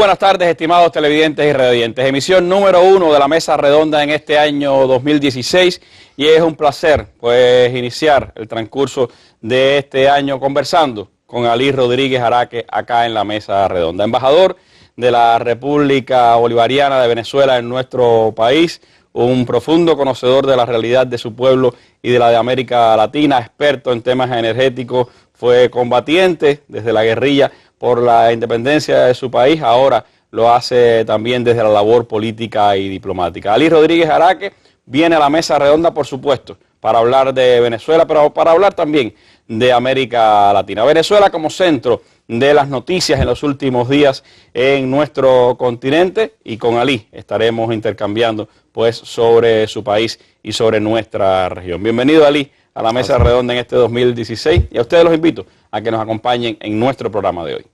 buenas tardes, estimados televidentes y radioyentes. Emisión número 1 de la Mesa Redonda en este año 2016 y es un placer pues iniciar el transcurso de este año conversando con Alí Rodríguez Araque acá en la Mesa Redonda. Embajador de la República Bolivariana de Venezuela en nuestro país, un profundo conocedor de la realidad de su pueblo y de la de América Latina, experto en temas energéticos, fue combatiente desde la guerrilla por la independencia de su país, ahora lo hace también desde la labor política y diplomática. Alí Rodríguez Araque viene a la Mesa Redonda, por supuesto, para hablar de Venezuela, pero para hablar también de América Latina. Venezuela como centro de las noticias en los últimos días en nuestro continente, y con Alí estaremos intercambiando pues sobre su país y sobre nuestra región. Bienvenido, Alí, a la Mesa Redonda en este 2016, y a ustedes los invito a que nos acompañen en nuestro programa de hoy.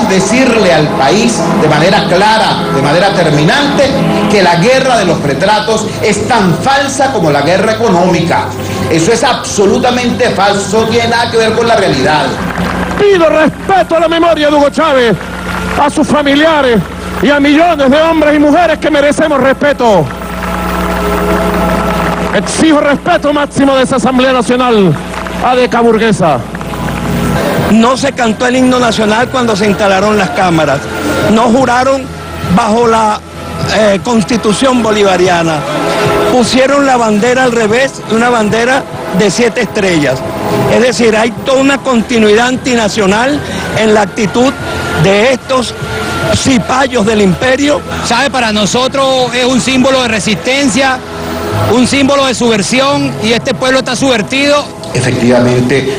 Decirle al país de manera clara, de manera terminante, que la guerra de los retratos es tan falsa como la guerra económica. Eso es absolutamente falso, no tiene nada que ver con la realidad. Pido respeto a la memoria de Hugo Chávez, a sus familiares y a millones de hombres y mujeres que merecemos respeto. Exijo respeto máximo de esa Asamblea Nacional adeca burguesa. No se cantó el himno nacional cuando se instalaron las cámaras. No juraron bajo la Constitución bolivariana. Pusieron la bandera al revés, una bandera de 7 estrellas. Es decir, hay toda una continuidad antinacional en la actitud de estos cipayos del imperio. ¿Sabe? Para nosotros es un símbolo de resistencia, un símbolo de subversión, y este pueblo está subvertido. Efectivamente,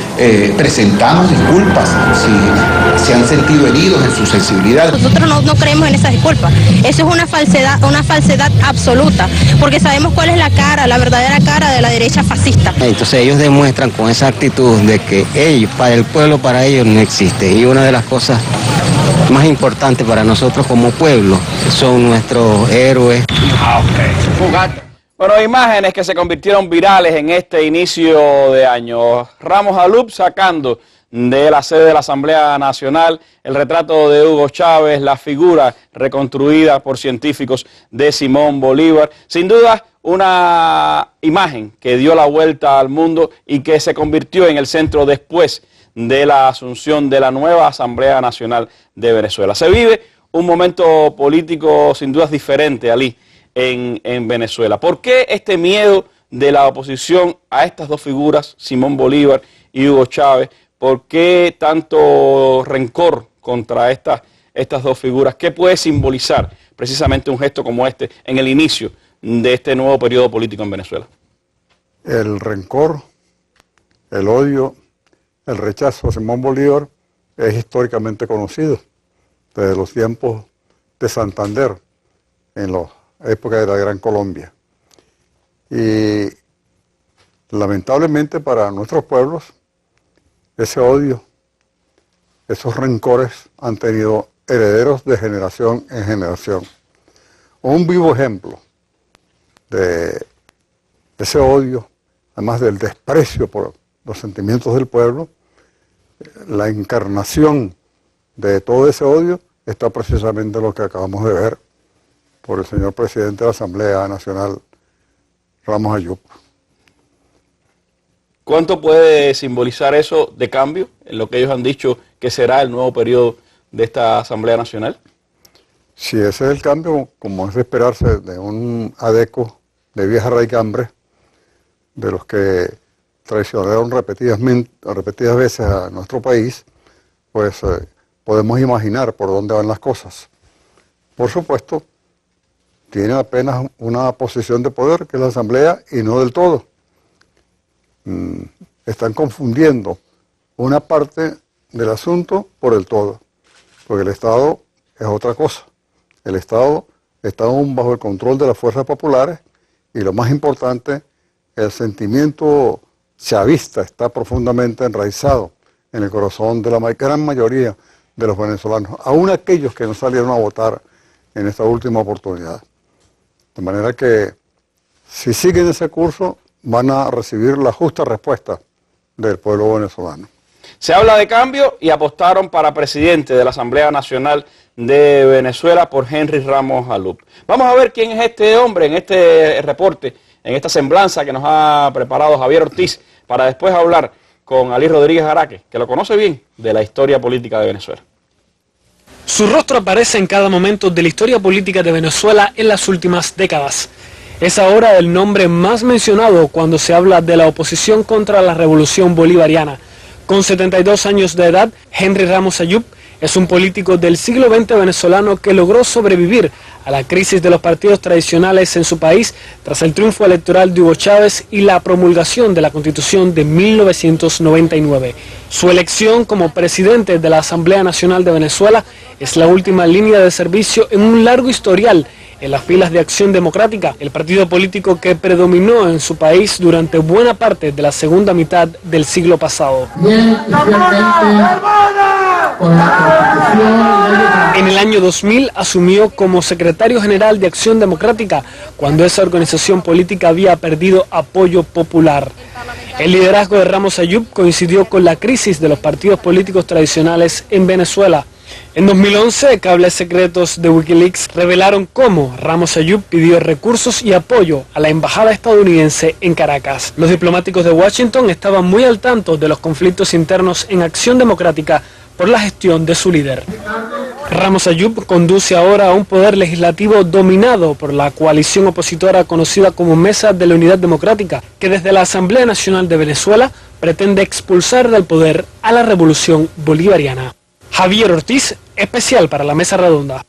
presentamos disculpas si se han sentido heridos en su sensibilidad. Nosotros no creemos en esas disculpas. Eso es una falsedad absoluta, porque sabemos cuál es la cara, la verdadera cara de la derecha fascista. Entonces ellos demuestran con esa actitud de que ellos, para el pueblo, para ellos no existe. Y una de las cosas más importantes para nosotros como pueblo son nuestros héroes. Bueno, imágenes que se convirtieron virales en este inicio de año. Ramos Alup sacando de la sede de la Asamblea Nacional el retrato de Hugo Chávez, la figura reconstruida por científicos de Simón Bolívar. Sin duda, una imagen que dio la vuelta al mundo y que se convirtió en el centro después de la asunción de la nueva Asamblea Nacional de Venezuela. Se vive un momento político sin dudas diferente, Alí, en Venezuela. ¿Por qué este miedo de la oposición a estas dos figuras, Simón Bolívar y Hugo Chávez? ¿Por qué tanto rencor contra estas dos figuras? ¿Qué puede simbolizar precisamente un gesto como este en el inicio de este nuevo periodo político en Venezuela? El rencor, el odio, el rechazo a Simón Bolívar es históricamente conocido desde los tiempos de Santander, en la época de la Gran Colombia. Y lamentablemente para nuestros pueblos, ese odio, esos rencores han tenido herederos de generación en generación. Un vivo ejemplo de ese odio, además del desprecio por los sentimientos del pueblo, la encarnación de todo ese odio está precisamente lo que acabamos de ver por el señor presidente de la Asamblea Nacional, Ramos Alup. ¿Cuánto puede simbolizar eso de cambio en lo que ellos han dicho que será el nuevo periodo de esta Asamblea Nacional? Si ese es el cambio, como es de esperarse de un adeco de vieja raigambre, de los que traicionaron repetidas veces a nuestro país, pues podemos imaginar por dónde van las cosas. Por supuesto, tiene apenas una posición de poder, que es la Asamblea, y no del todo. Están confundiendo una parte del asunto por el todo, porque el Estado es otra cosa. El Estado está aún bajo el control de las fuerzas populares y lo más importante, el sentimiento chavista está profundamente enraizado en el corazón de la gran mayoría de los venezolanos, aún aquellos que no salieron a votar en esta última oportunidad. De manera que si siguen ese curso van a recibir la justa respuesta del pueblo venezolano. Se habla de cambio y apostaron para presidente de la Asamblea Nacional de Venezuela por Henry Ramos Ayub. Vamos a ver quién es este hombre en este reporte, en esta semblanza que nos ha preparado Javier Ortiz, para después hablar con Ali Rodríguez Araque, que lo conoce bien de la historia política de Venezuela. Su rostro aparece en cada momento de la historia política de Venezuela en las últimas décadas. Es ahora el nombre más mencionado cuando se habla de la oposición contra la revolución bolivariana. Con 72 años de edad, Henry Ramos Ayub es un político del siglo XX venezolano que logró sobrevivir a la crisis de los partidos tradicionales en su país tras el triunfo electoral de Hugo Chávez y la promulgación de la Constitución de 1999. Su elección como presidente de la Asamblea Nacional de Venezuela es la última línea de servicio en un largo historial en las filas de Acción Democrática, el partido político que predominó en su país durante buena parte de la segunda mitad del siglo pasado. En el año 2000 asumió como secretario general de Acción Democrática cuando esa organización política había perdido apoyo popular. El liderazgo de Ramos Ayub coincidió con la crisis de los partidos políticos tradicionales en Venezuela. En 2011, cables secretos de Wikileaks revelaron cómo Ramos Ayub pidió recursos y apoyo a la embajada estadounidense en Caracas. Los diplomáticos de Washington estaban muy al tanto de los conflictos internos en Acción Democrática por la gestión de su líder. Ramos Ayub conduce ahora a un poder legislativo dominado por la coalición opositora conocida como Mesa de la Unidad Democrática, que desde la Asamblea Nacional de Venezuela pretende expulsar del poder a la revolución bolivariana. Javier Ortiz, especial para la Mesa Redonda.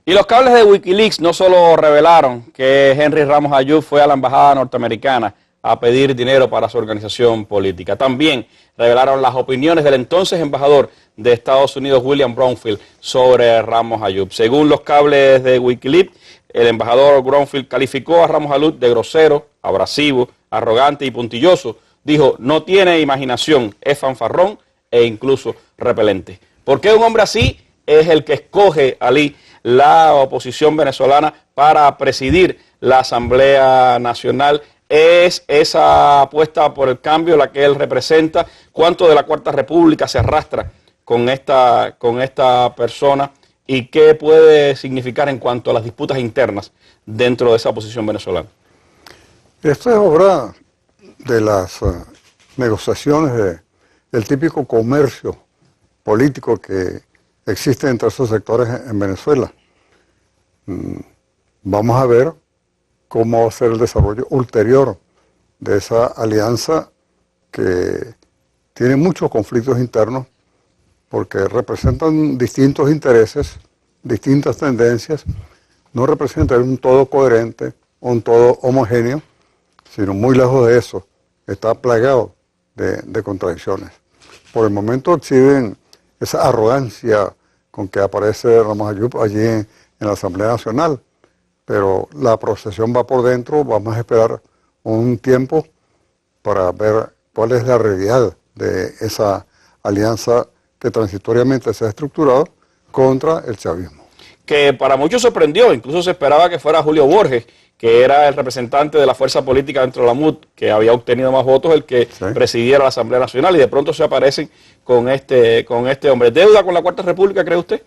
Y los cables de Wikileaks no solo revelaron que Henry Ramos Ayub fue a la embajada norteamericana a pedir dinero para su organización política, también revelaron las opiniones del entonces embajador de Estados Unidos, William Brownfield, sobre Ramos Ayub. Según los cables de Wikileaks, el embajador Brownfield calificó a Ramos Ayub de grosero, abrasivo, arrogante y puntilloso. Dijo, no tiene imaginación, es fanfarrón e incluso repelente. ¿Por qué un hombre así es el que escoge Ali la oposición venezolana para presidir la Asamblea Nacional? ¿Es esa apuesta por el cambio la que él representa? ¿Cuánto de la Cuarta República se arrastra con esta persona? ¿Y qué puede significar en cuanto a las disputas internas dentro de esa oposición venezolana? Esto es obra de las negociaciones del típico comercio político que existe entre esos sectores en Venezuela. Vamos a ver cómo va a ser el desarrollo ulterior de esa alianza que tiene muchos conflictos internos porque representan distintos intereses, distintas tendencias, no representan un todo coherente, un todo homogéneo, sino muy lejos de eso, está plagado de contradicciones. Por el momento exhiben esa arrogancia con que aparece Ramos Ayub allí en la Asamblea Nacional, pero la procesión va por dentro. Vamos a esperar un tiempo para ver cuál es la realidad de esa alianza que transitoriamente se ha estructurado contra el chavismo. Que para muchos sorprendió, incluso se esperaba que fuera Julio Borges, que era el representante de la fuerza política dentro de la MUD, que había obtenido más votos, el que presidiera la Asamblea Nacional, y de pronto se aparecen con este hombre. ¿Deuda con la Cuarta República, cree usted?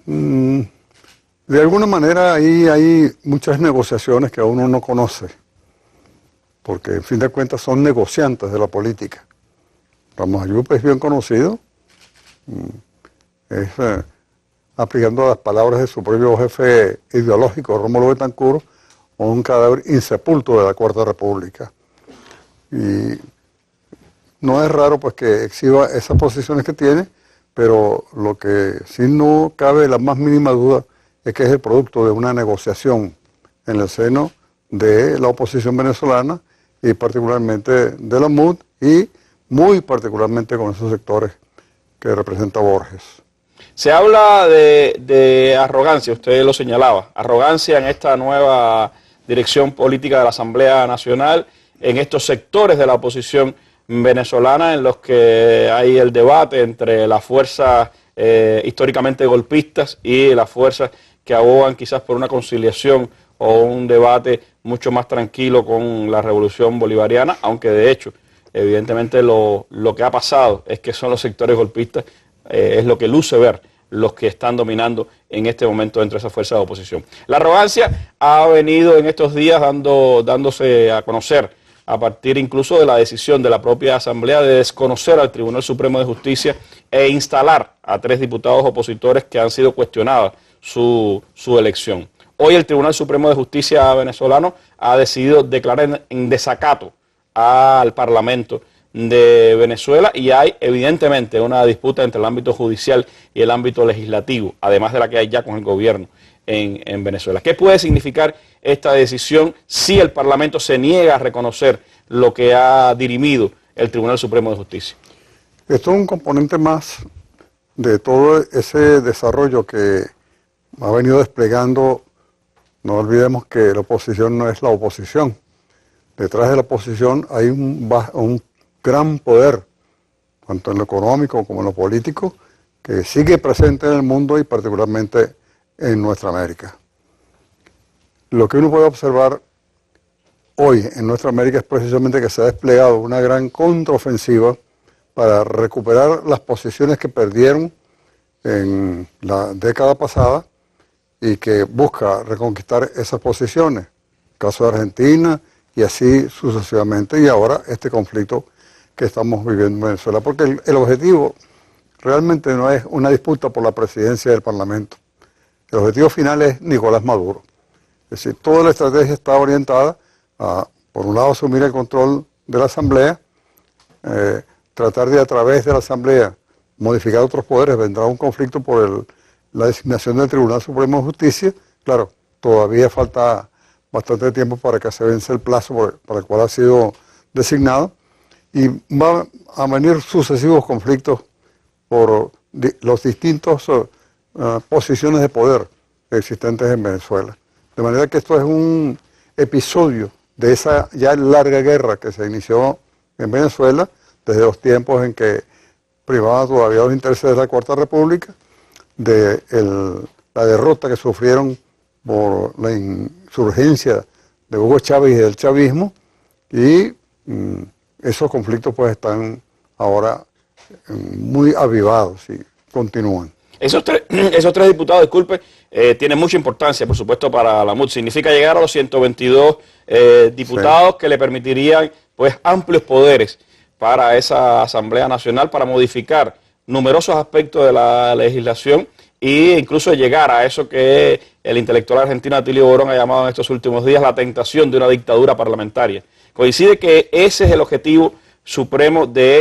De alguna manera ahí hay muchas negociaciones que uno no conoce, porque en fin de cuentas son negociantes de la política. Ramos Ayub es bien conocido, aplicando las palabras de su propio jefe ideológico, Rómulo Betancourt, un cadáver insepulto de la Cuarta República. Y no es raro pues que exhiba esas posiciones que tiene, pero lo que sí no cabe la más mínima duda es que es el producto de una negociación en el seno de la oposición venezolana y particularmente de la MUD y muy particularmente con esos sectores que representa Borges. Se habla de arrogancia, usted lo señalaba, arrogancia en esta nueva dirección política de la Asamblea Nacional, en estos sectores de la oposición venezolana en los que hay el debate entre las fuerzas históricamente golpistas y las fuerzas que abogan quizás por una conciliación o un debate mucho más tranquilo con la revolución bolivariana, aunque de hecho, evidentemente lo que ha pasado es que son los sectores golpistas, es lo que luce ver los que están dominando en este momento dentro de esa fuerza de oposición. La arrogancia ha venido en estos días dándose a conocer a partir incluso de la decisión de la propia Asamblea de desconocer al Tribunal Supremo de Justicia e instalar a 3 diputados opositores que han sido cuestionadas su elección. Hoy el Tribunal Supremo de Justicia venezolano ha decidido declarar en desacato al Parlamento de Venezuela y hay evidentemente una disputa entre el ámbito judicial y el ámbito legislativo, además de la que hay ya con el gobierno en Venezuela. ¿Qué puede significar esta decisión si el Parlamento se niega a reconocer lo que ha dirimido el Tribunal Supremo de Justicia? Esto es un componente más de todo ese desarrollo que ha venido desplegando. No olvidemos que la oposición no es la oposición. Detrás de la oposición hay un gran poder, tanto en lo económico como en lo político, que sigue presente en el mundo y particularmente en nuestra América. Lo que uno puede observar hoy en nuestra América es precisamente que se ha desplegado una gran contraofensiva para recuperar las posiciones que perdieron en la década pasada y que busca reconquistar esas posiciones. El caso de Argentina y así sucesivamente, y ahora este conflicto que estamos viviendo en Venezuela, porque el objetivo realmente no es una disputa por la presidencia del Parlamento. El objetivo final es Nicolás Maduro. Es decir, toda la estrategia está orientada a, por un lado, asumir el control de la Asamblea, tratar de a través de la Asamblea modificar otros poderes, vendrá un conflicto por la designación del Tribunal Supremo de Justicia. Claro, todavía falta bastante tiempo para que se vence el plazo para el cual ha sido designado, y van a venir sucesivos conflictos por los distintos posiciones de poder existentes en Venezuela. De manera que esto es un episodio de esa ya larga guerra que se inició en Venezuela desde los tiempos en que privaban todavía los intereses de la Cuarta República, de la derrota que sufrieron por la insurgencia de Hugo Chávez y del chavismo, y esos conflictos pues están ahora muy avivados y continúan. Esos tres diputados, disculpe, tienen mucha importancia, por supuesto, para la MUD. Significa llegar a los 122 diputados, sí, que le permitirían pues amplios poderes para esa Asamblea Nacional para modificar numerosos aspectos de la legislación e incluso llegar a eso que el intelectual argentino Atilio Borón ha llamado en estos últimos días la tentación de una dictadura parlamentaria. Coincide que ese es el objetivo supremo de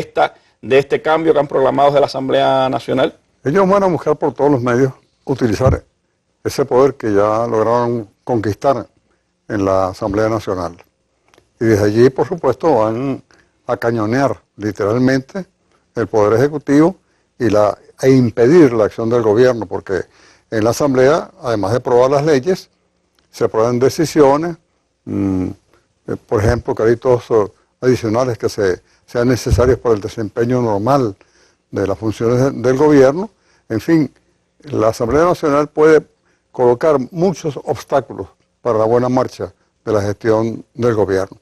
este cambio que han proclamado de la Asamblea Nacional. Ellos van a buscar por todos los medios utilizar ese poder que ya lograron conquistar en la Asamblea Nacional. Y desde allí, por supuesto, van a cañonear literalmente el Poder Ejecutivo e impedir la acción del gobierno, porque en la Asamblea, además de aprobar las leyes, se aprueban decisiones, por ejemplo, créditos adicionales que sean necesarios para el desempeño normal de las funciones del gobierno. En fin, la Asamblea Nacional puede colocar muchos obstáculos para la buena marcha de la gestión del gobierno.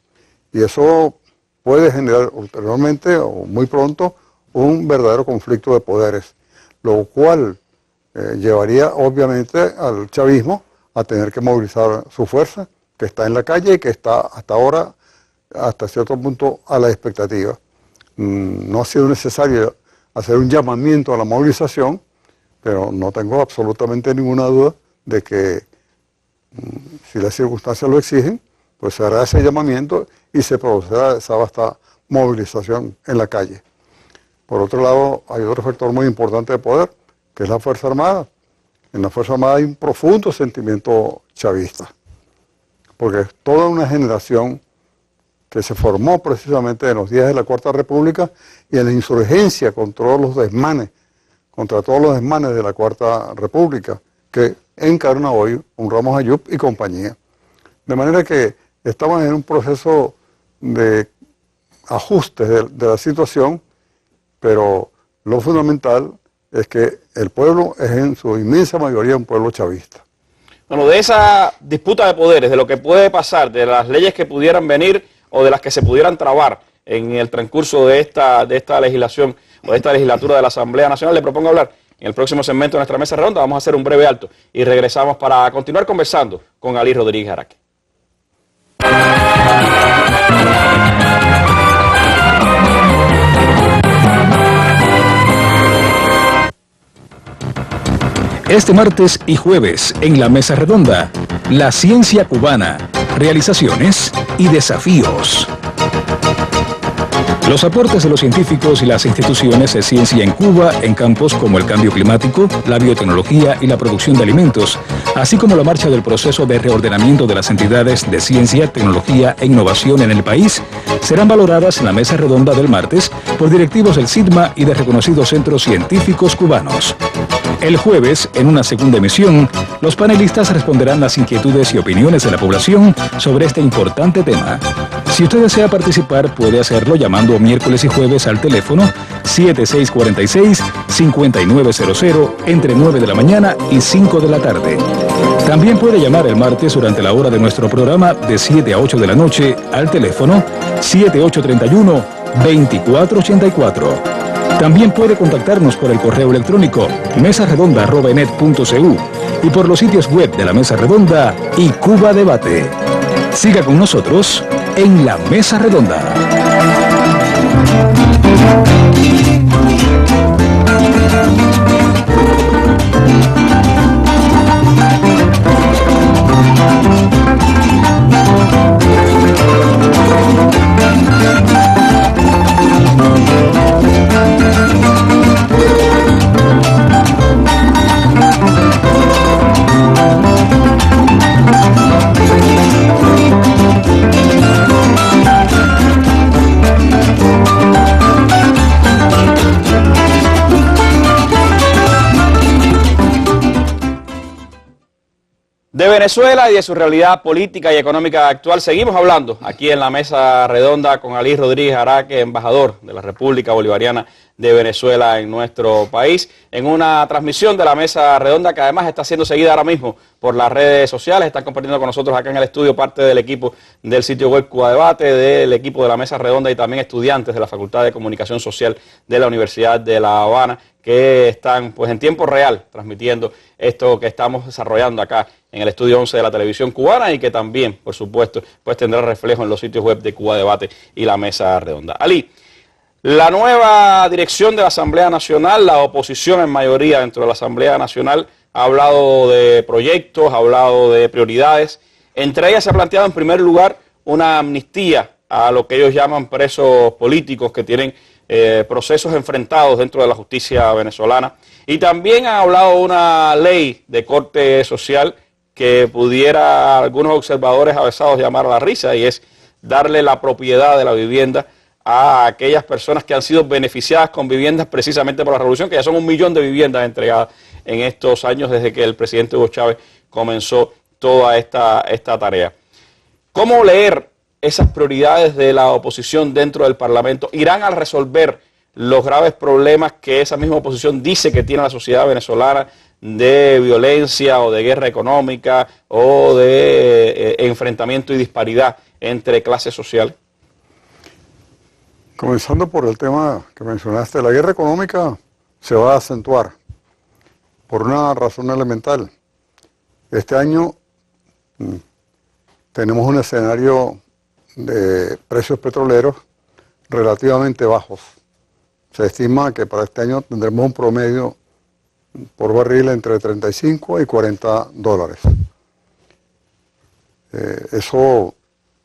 Y eso puede generar ulteriormente o muy pronto un verdadero conflicto de poderes, lo cual llevaría obviamente al chavismo a tener que movilizar su fuerza, que está en la calle y que está hasta ahora, hasta cierto punto, a la expectativa. No ha sido necesario hacer un llamamiento a la movilización, pero no tengo absolutamente ninguna duda de que si las circunstancias lo exigen, pues se hará ese llamamiento y se producirá esa vasta movilización en la calle. Por otro lado, hay otro factor muy importante de poder, que es la Fuerza Armada. En la Fuerza Armada hay un profundo sentimiento chavista, porque es toda una generación que se formó precisamente en los días de la Cuarta República y en la insurgencia contra todos los desmanes de la Cuarta República, que encarna hoy un Ramos Ayub y compañía. De manera que estamos en un proceso de ajuste de la situación, pero lo fundamental es que el pueblo es en su inmensa mayoría un pueblo chavista. Bueno, de esa disputa de poderes, de lo que puede pasar, de las leyes que pudieran venir o de las que se pudieran trabar en el transcurso de esta legislación o de esta legislatura de la Asamblea Nacional, le propongo hablar en el próximo segmento de nuestra mesa redonda. Vamos a hacer un breve alto y regresamos para continuar conversando con Ali Rodríguez Araque. Este martes y jueves en la Mesa Redonda, la ciencia cubana, realizaciones y desafíos. Los aportes de los científicos y las instituciones de ciencia en Cuba en campos como el cambio climático, la biotecnología y la producción de alimentos, así como la marcha del proceso de reordenamiento de las entidades de ciencia, tecnología e innovación en el país, serán valoradas en la Mesa Redonda del martes por directivos del SIDMA y de reconocidos centros científicos cubanos. El jueves, en una segunda emisión, los panelistas responderán las inquietudes y opiniones de la población sobre este importante tema. Si usted desea participar, puede hacerlo llamando miércoles y jueves al teléfono 7646-5900 entre 9 de la mañana y 5 de la tarde. También puede llamar el martes durante la hora de nuestro programa de 7 a 8 de la noche al teléfono 7831-2484. También puede contactarnos por el correo electrónico mesaredonda@net.cu y por los sitios web de la Mesa Redonda y Cuba Debate. Siga con nosotros en la Mesa Redonda. De Venezuela y de su realidad política y económica actual seguimos hablando aquí en la Mesa Redonda con Ali Rodríguez Araque, embajador de la República Bolivariana de Venezuela en nuestro país, en una transmisión de la Mesa Redonda que además está siendo seguida ahora mismo por las redes sociales. Están compartiendo con nosotros acá en el estudio parte del equipo del sitio web Cuba Debate, del equipo de la Mesa Redonda y también estudiantes de la Facultad de Comunicación Social de la Universidad de La Habana, que están pues en tiempo real transmitiendo esto que estamos desarrollando acá en el estudio 11 de la televisión cubana y que también, por supuesto, pues tendrá reflejo en los sitios web de Cuba Debate y la Mesa Redonda. Ali, la nueva dirección de la Asamblea Nacional, la oposición en mayoría dentro de la Asamblea Nacional, ha hablado de proyectos, ha hablado de prioridades. Entre ellas se ha planteado en primer lugar una amnistía a lo que ellos llaman presos políticos que tienen procesos enfrentados dentro de la justicia venezolana. Y también ha hablado de una ley de corte social que pudiera algunos observadores avesados llamar a la risa, y es darle la propiedad de la vivienda a aquellas personas que han sido beneficiadas con viviendas precisamente por la revolución, que ya son 1 millón de viviendas entregadas en estos años desde que el presidente Hugo Chávez comenzó toda esta tarea. ¿Cómo leer esas prioridades de la oposición dentro del Parlamento? ¿Irán a resolver los graves problemas que esa misma oposición dice que tiene la sociedad venezolana de violencia o de guerra económica o de enfrentamiento y disparidad entre clases sociales? Comenzando por el tema que mencionaste, la guerra económica se va a acentuar por una razón elemental. Este año tenemos un escenario de precios petroleros relativamente bajos. Se estima que para este año tendremos un promedio por barril entre 35 y 40 dólares. Eso,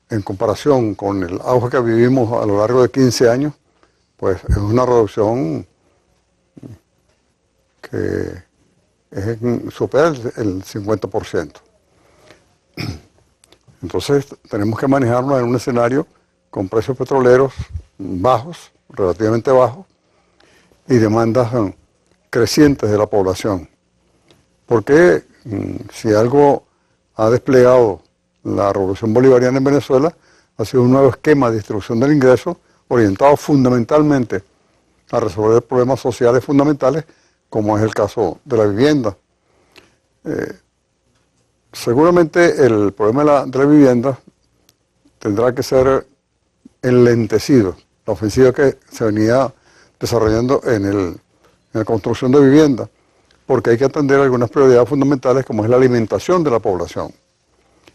en comparación con el auge que vivimos a lo largo de 15 años, pues es una reducción que supera el 50%. Entonces tenemos que manejarnos en un escenario con precios petroleros bajos, relativamente bajos, y demandas crecientes de la población. Porque si algo ha desplegado la revolución bolivariana en Venezuela, ha sido un nuevo esquema de distribución del ingreso orientado fundamentalmente a resolver problemas sociales fundamentales, como es el caso de la vivienda. Seguramente el problema de la vivienda tendrá que ser enlentecido. La ofensiva que se venía desarrollando en la construcción de vivienda, porque hay que atender algunas prioridades fundamentales como es la alimentación de la población.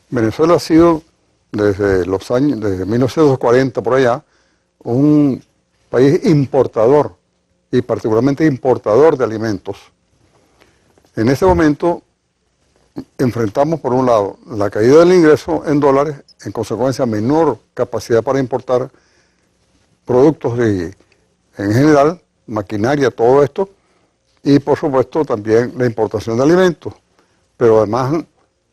Venezuela ha sido desde 1940 por allá un país importador y particularmente importador de alimentos. En este momento enfrentamos por un lado la caída del ingreso en dólares, en consecuencia menor capacidad para importar productos en general, maquinaria, todo esto, y por supuesto también la importación de alimentos. Pero además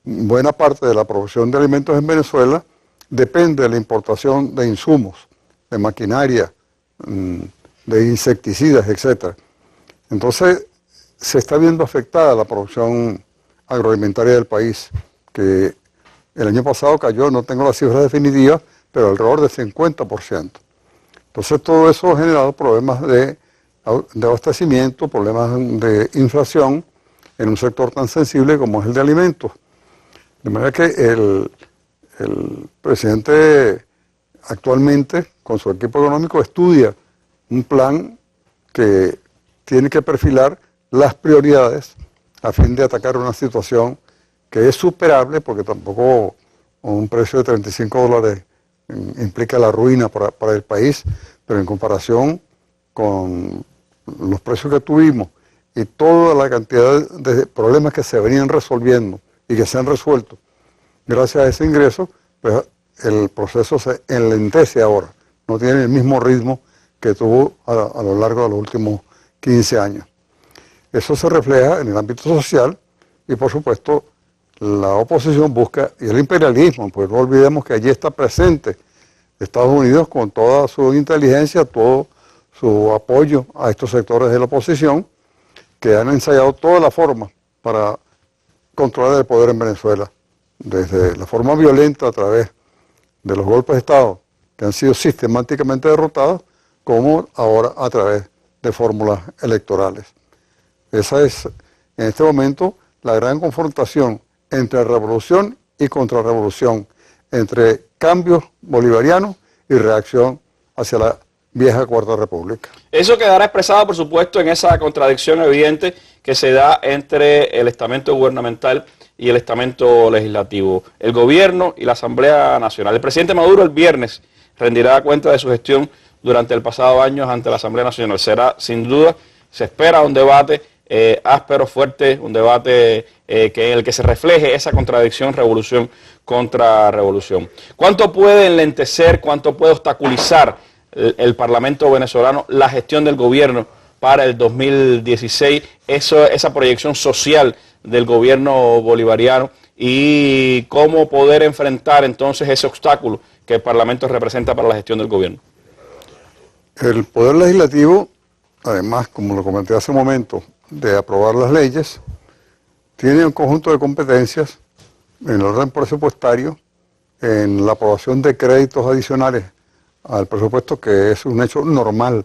buena parte de la producción de alimentos en Venezuela depende de la importación de insumos, de maquinaria, de insecticidas, etc. Entonces se está viendo afectada la producción agroalimentaria del país, que el año pasado cayó, no tengo las cifras definitivas, pero alrededor del 50%. Entonces todo eso ha generado problemas de abastecimiento, problemas de inflación en un sector tan sensible como es el de alimentos. De manera que el presidente actualmente, con su equipo económico, estudia un plan que tiene que perfilar las prioridades a fin de atacar una situación que es superable, porque tampoco un precio de $35 implica la ruina para el país, pero en comparación con los precios que tuvimos y toda la cantidad de problemas que se venían resolviendo y que se han resuelto gracias a ese ingreso, pues el proceso se enlentece ahora, no tiene el mismo ritmo que tuvo a lo largo de los últimos 15 años. Eso se refleja en el ámbito social y por supuesto la oposición busca, y el imperialismo, pues no olvidemos que allí está presente Estados Unidos con toda su inteligencia, todo su apoyo a estos sectores de la oposición que han ensayado todas las formas para controlar el poder en Venezuela, desde la forma violenta a través de los golpes de Estado que han sido sistemáticamente derrotados, como ahora a través de fórmulas electorales. Esa es, en este momento, la gran confrontación entre revolución y contrarrevolución, entre cambios bolivarianos y reacción hacia la vieja Cuarta República. Eso quedará expresado, por supuesto, en esa contradicción evidente que se da entre el estamento gubernamental y el estamento legislativo, el gobierno y la Asamblea Nacional. El presidente Maduro el viernes rendirá cuenta de su gestión durante el pasado año ante la Asamblea Nacional. Será, sin duda, se espera un debate áspero, fuerte, un debate en el que se refleje esa contradicción, revolución contra revolución. ¿Cuánto puede enlentecer, cuánto puede obstaculizar el Parlamento venezolano la gestión del gobierno para el 2016, esa proyección social del gobierno bolivariano, y cómo poder enfrentar entonces ese obstáculo que el Parlamento representa para la gestión del gobierno? El Poder Legislativo, además, como lo comenté hace un momento, de aprobar las leyes, tiene un conjunto de competencias en el orden presupuestario, en la aprobación de créditos adicionales al presupuesto, que es un hecho normal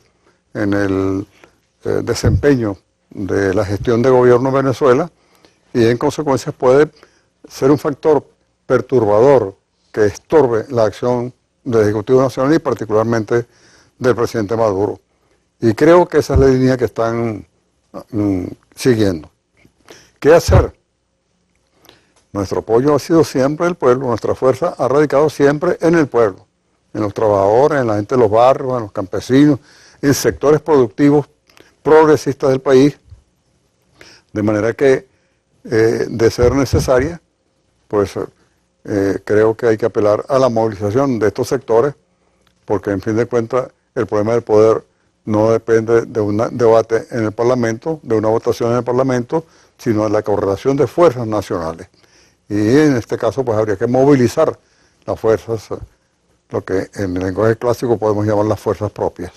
en el desempeño de la gestión de gobierno en Venezuela, y en consecuencia puede ser un factor perturbador que estorbe la acción del Ejecutivo Nacional y particularmente del presidente Maduro. Y creo que esa es la línea que están siguiendo. ¿Qué hacer? Nuestro apoyo ha sido siempre el pueblo, nuestra fuerza ha radicado siempre en el pueblo, en los trabajadores, en la gente de los barrios, en los campesinos, en sectores productivos progresistas del país, de manera que de ser necesaria, pues creo que hay que apelar a la movilización de estos sectores, porque en fin de cuentas el problema del poder no depende de un debate en el Parlamento, de una votación en el Parlamento, sino de la correlación de fuerzas nacionales. Y en este caso pues habría que movilizar las fuerzas, lo que en el lenguaje clásico podemos llamar las fuerzas propias.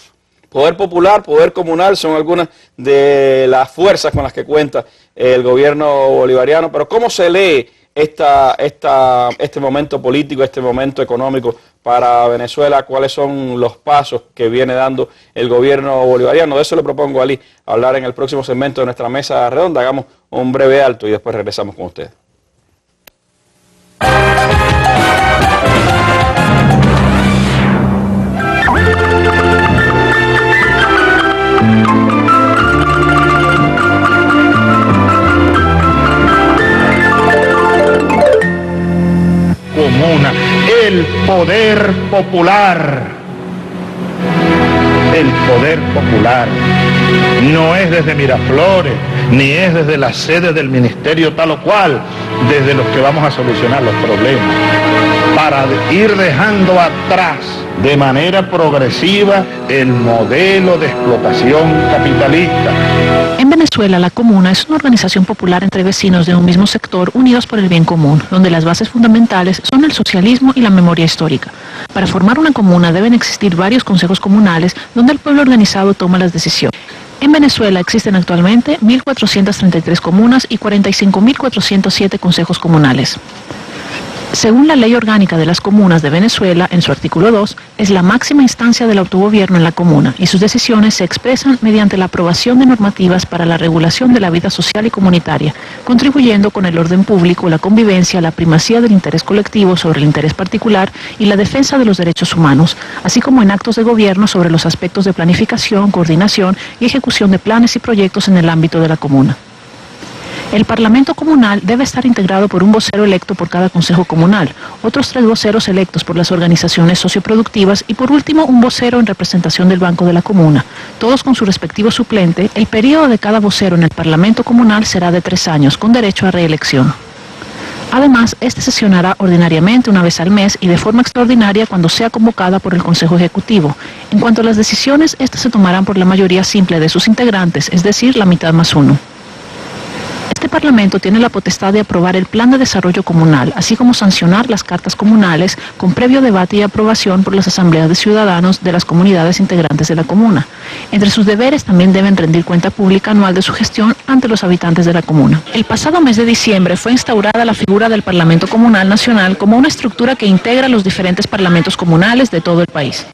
Poder popular, poder comunal son algunas de las fuerzas con las que cuenta el gobierno bolivariano, pero ¿cómo se lee este momento político, este momento económico para Venezuela? ¿Cuáles son los pasos que viene dando el gobierno bolivariano? De eso le propongo a Ali hablar en el próximo segmento de nuestra mesa redonda. Hagamos un breve alto y después regresamos con ustedes. Comuna, el poder popular. El poder popular no es desde Miraflores, ni es desde la sede del ministerio tal o cual, desde los que vamos a solucionar los problemas, para ir dejando atrás de manera progresiva el modelo de explotación capitalista. En Venezuela, la comuna es una organización popular entre vecinos de un mismo sector unidos por el bien común, donde las bases fundamentales son el socialismo y la memoria histórica. Para formar una comuna deben existir varios consejos comunales donde el pueblo organizado toma las decisiones. En Venezuela existen actualmente 1.433 comunas y 45.407 consejos comunales. Según la Ley Orgánica de las Comunas de Venezuela, en su artículo 2, es la máxima instancia del autogobierno en la comuna y sus decisiones se expresan mediante la aprobación de normativas para la regulación de la vida social y comunitaria, contribuyendo con el orden público, la convivencia, la primacía del interés colectivo sobre el interés particular y la defensa de los derechos humanos, así como en actos de gobierno sobre los aspectos de planificación, coordinación y ejecución de planes y proyectos en el ámbito de la comuna. El Parlamento Comunal debe estar integrado por un vocero electo por cada consejo comunal, otros 3 voceros electos por las organizaciones socioproductivas y por último un vocero en representación del Banco de la Comuna, todos con su respectivo suplente. El periodo de cada vocero en el Parlamento Comunal será de 3 años, con derecho a reelección. Además, este sesionará ordinariamente una vez al mes y de forma extraordinaria cuando sea convocada por el Consejo Ejecutivo. En cuanto a las decisiones, estas se tomarán por la mayoría simple de sus integrantes, es decir, la mitad más 1. Este Parlamento tiene la potestad de aprobar el Plan de Desarrollo Comunal, así como sancionar las cartas comunales con previo debate y aprobación por las asambleas de ciudadanos de las comunidades integrantes de la comuna. Entre sus deberes también deben rendir cuenta pública anual de su gestión ante los habitantes de la comuna. El pasado mes de diciembre fue instaurada la figura del Parlamento Comunal Nacional como una estructura que integra los diferentes parlamentos comunales de todo el país.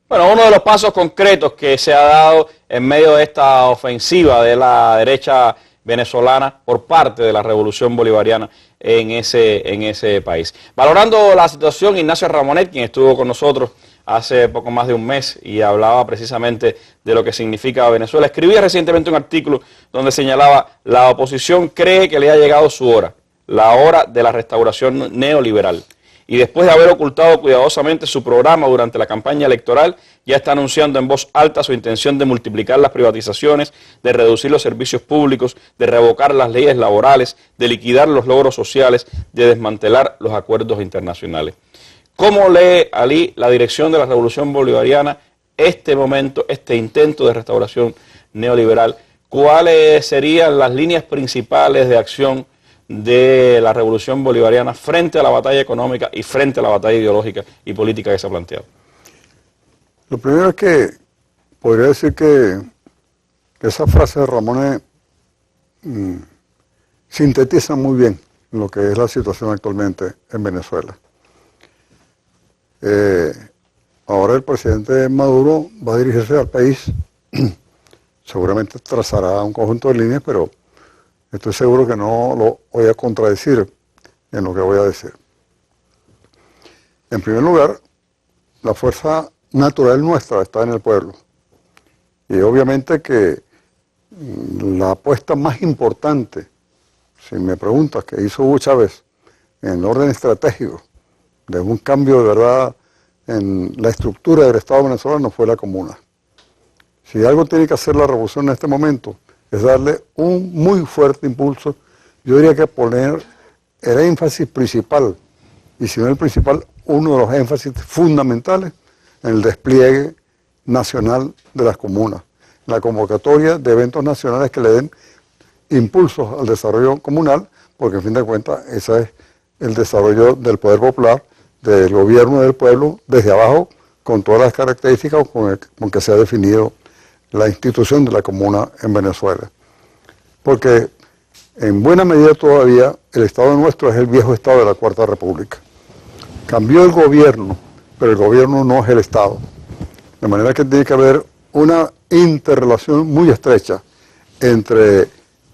Bueno, uno de los pasos concretos que se ha dado en medio de esta ofensiva de la derecha venezolana por parte de la revolución bolivariana en ese país. Valorando la situación, Ignacio Ramonet, quien estuvo con nosotros hace poco más de un mes y hablaba precisamente de lo que significa Venezuela, escribía recientemente un artículo donde señalaba: la oposición cree que le ha llegado su hora, la hora de la restauración neoliberal. Y después de haber ocultado cuidadosamente su programa durante la campaña electoral, ya está anunciando en voz alta su intención de multiplicar las privatizaciones, de reducir los servicios públicos, de revocar las leyes laborales, de liquidar los logros sociales, de desmantelar los acuerdos internacionales. ¿Cómo lee Ali la dirección de la revolución bolivariana este momento, este intento de restauración neoliberal? ¿Cuáles serían las líneas principales de acción de la revolución bolivariana frente a la batalla económica y frente a la batalla ideológica y política que se ha planteado? Lo primero es que podría decir que esa frase de Ramón sintetiza muy bien lo que es la situación actualmente en Venezuela. Ahora el presidente Maduro va a dirigirse al país, seguramente trazará un conjunto de líneas, pero estoy seguro que no lo voy a contradecir en lo que voy a decir. En primer lugar, la fuerza natural nuestra está en el pueblo. Y obviamente que la apuesta más importante, si me preguntas, que hizo Hugo Chávez en el orden estratégico de un cambio de verdad en la estructura del Estado venezolano, fue la comuna. Si algo tiene que hacer la revolución en este momento, es darle un muy fuerte impulso, yo diría que poner el énfasis principal, y si no el principal, uno de los énfasis fundamentales en el despliegue nacional de las comunas, la convocatoria de eventos nacionales que le den impulsos al desarrollo comunal, porque en fin de cuentas ese es el desarrollo del poder popular, del gobierno del pueblo, desde abajo, con todas las características con que se ha definido la institución de la comuna en Venezuela. Porque en buena medida todavía el Estado nuestro es el viejo Estado de la Cuarta República. Cambió el gobierno, pero el gobierno no es el Estado. De manera que tiene que haber una interrelación muy estrecha entre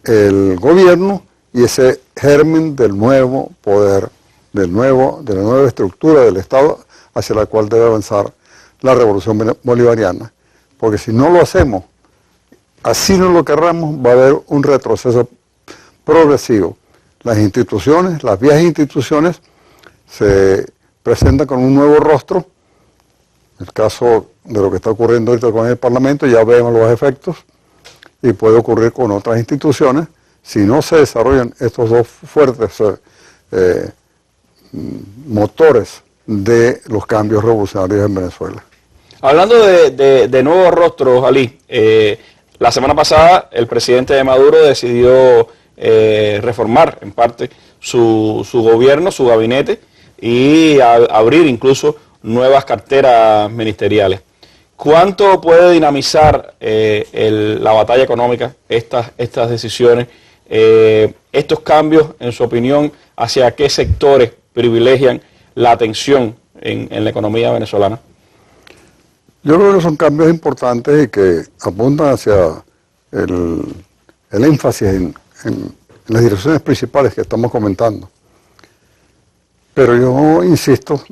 el gobierno y ese germen del nuevo poder, de la nueva estructura del Estado hacia la cual debe avanzar la revolución bolivariana. Porque si no lo hacemos, así no lo querramos, va a haber un retroceso progresivo. Las instituciones, las viejas instituciones, se presentan con un nuevo rostro. El caso de lo que está ocurriendo ahorita con el Parlamento, ya vemos los efectos, y puede ocurrir con otras instituciones si no se desarrollan estos dos fuertes motores de los cambios revolucionarios en Venezuela. Hablando de nuevos rostros, Ali, la semana pasada el presidente de Maduro decidió reformar en parte su gobierno, su gabinete, y abrir incluso nuevas carteras ministeriales. ¿Cuánto puede dinamizar la batalla económica, estas decisiones, estos cambios, en su opinión, hacia qué sectores privilegian la atención en la economía venezolana? Yo creo que son cambios importantes y que apuntan hacia el énfasis en las direcciones principales que estamos comentando. Pero yo insisto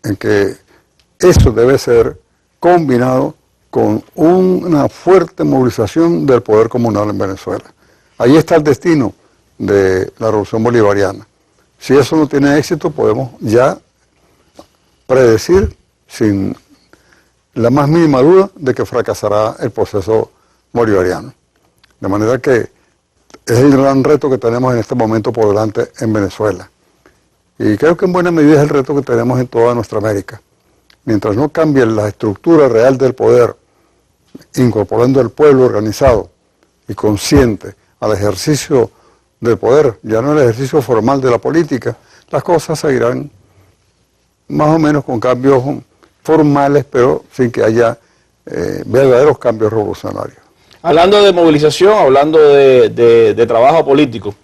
en que eso debe ser combinado con una fuerte movilización del poder comunal en Venezuela. Ahí está el destino de la revolución bolivariana. Si eso no tiene éxito, podemos ya predecir sin la más mínima duda de que fracasará el proceso bolivariano. De manera que es el gran reto que tenemos en este momento por delante en Venezuela. Y creo que en buena medida es el reto que tenemos en toda nuestra América. Mientras no cambie la estructura real del poder, incorporando al pueblo organizado y consciente al ejercicio del poder, ya no el ejercicio formal de la política, las cosas seguirán más o menos con cambios formales, pero sin que haya verdaderos cambios revolucionarios. Hablando de movilización, hablando de trabajo político,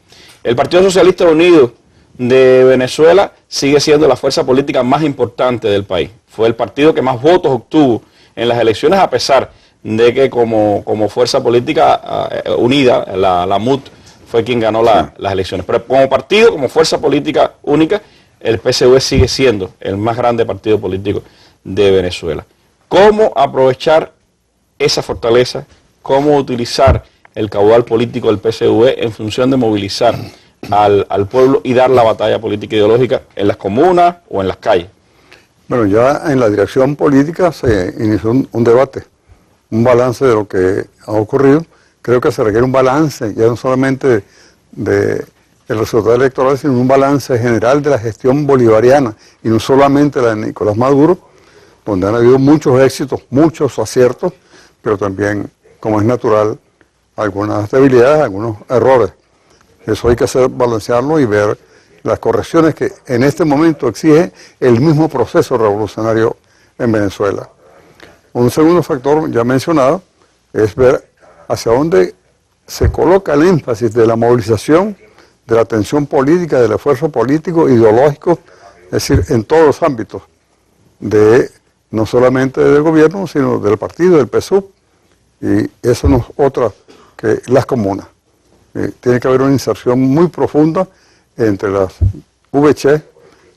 el Partido Socialista Unido de Venezuela sigue siendo la fuerza política más importante del país. Fue el partido que más votos obtuvo en las elecciones, a pesar de que como fuerza política unida, la MUT fue quien ganó las elecciones. Pero como partido, como fuerza política única, el PSUV sigue siendo el más grande partido político de Venezuela. ¿Cómo aprovechar esa fortaleza? ¿Cómo utilizar el caudal político del PSUV en función de movilizar al pueblo y dar la batalla política ideológica en las comunas o en las calles? Bueno, ya en la dirección política se inició un debate, un balance de lo que ha ocurrido. Creo que se requiere un balance, ya no solamente del resultado electoral, sino un balance general de la gestión bolivariana, y no solamente la de Nicolás Maduro, donde han habido muchos éxitos, muchos aciertos, pero también, como es natural, algunas debilidades, algunos errores. Eso hay que hacer, balancearlo y ver las correcciones que en este momento exige el mismo proceso revolucionario en Venezuela. Un segundo factor ya mencionado es ver hacia dónde se coloca el énfasis de la movilización, de la atención política, del esfuerzo político, ideológico, es decir, en todos los ámbitos, no solamente del gobierno, sino del partido, del PSUV, y eso no es otra que las comunas. Tiene que haber una inserción muy profunda entre las VC,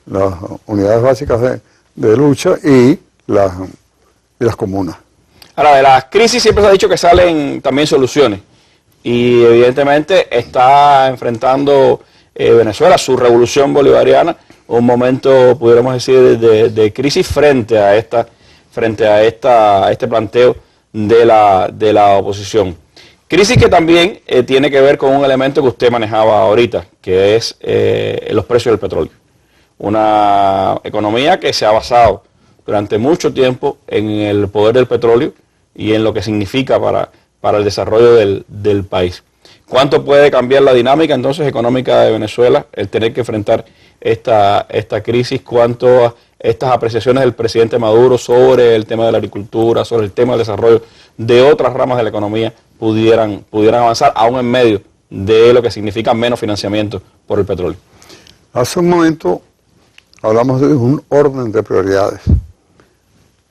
las unidades básicas de lucha, y las comunas. Ahora, de las crisis siempre se ha dicho que salen también soluciones, y evidentemente está enfrentando Venezuela, su revolución bolivariana, un momento, pudiéramos decir, de crisis frente a este planteo de la oposición. Crisis que también tiene que ver con un elemento que usted manejaba ahorita, que es los precios del petróleo. Una economía que se ha basado durante mucho tiempo en el poder del petróleo y en lo que significa para el desarrollo del país. ¿Cuánto puede cambiar la dinámica entonces económica de Venezuela el tener que enfrentar esta crisis? ¿Cuánto estas apreciaciones del presidente Maduro sobre el tema de la agricultura, sobre el tema del desarrollo de otras ramas de la economía pudieran avanzar aún en medio de lo que significa menos financiamiento por el petróleo? Hace un momento hablamos de un orden de prioridades.